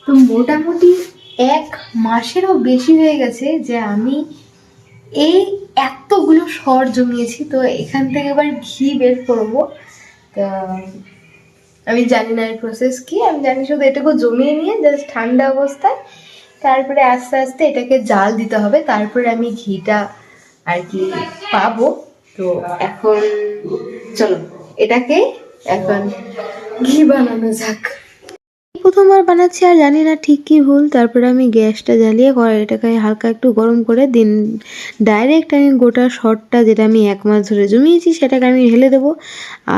তো মোটামুটি 1 মাসেরও বেশি হয়ে গেছে যে আমি এই এতগুলো সর জমিয়েছি। তো এখান থেকে এবার ঘি বের করবো। তো আমি জানি না এর প্রসেস কি, আমি জানি শুধু এটাকে জমিয়ে নিয়ে জাস্ট ঠান্ডা অবস্থায় তারপরে আস্তে আস্তে এটাকে জাল দিতে হবে, তারপরে আমি ঘিটা আর কি পাবো। তো এখন চলো এটাকে এখন ঘি বানানো যাক। প্রথমবার বানাচ্ছি আর জানি না ঠিক কি ভুল। তারপরে আমি গ্যাসটা জ্বালিয়ে কড়াইটাকে হালকা একটু গরম করে ডাইরেক্ট আমি গোটা সরটা যেটা আমি 1 মাস ধরে জমিয়েছি সেটাকে আমি ঢেলে দেবো।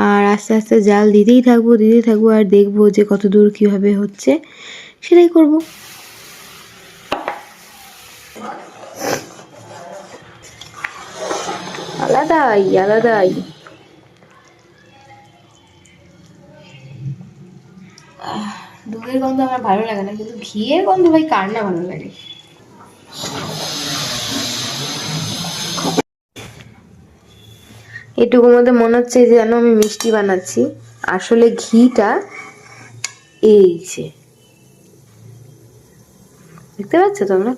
আর আস্তে আস্তে জাল দিতেই থাকবো আর দেখবো যে কত দূর কীভাবে হচ্ছে, সেটাই করব। আলাদাই দুধের গন্ধ আমার ভালো লাগে না, কিন্তু ঘিয়ের গন্ধ ভাই কার না ভালো লাগে। এটুকুর মধ্যে মনে হচ্ছে যে যেন আমি মিষ্টি বানাচ্ছি, আসলে ঘিটা এই যে দেখতে পাচ্ছ তোমরা।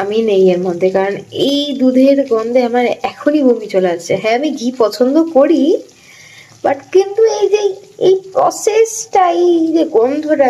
আমি নেই এর মধ্যে, কারণ এই দুধের গন্ধে আমার এখনই বমি চলে আসছে। হ্যাঁ আমি ঘি পছন্দ করি, বাট কিন্তু এই যে এই প্রসেসটা, এই যে গন্ধটা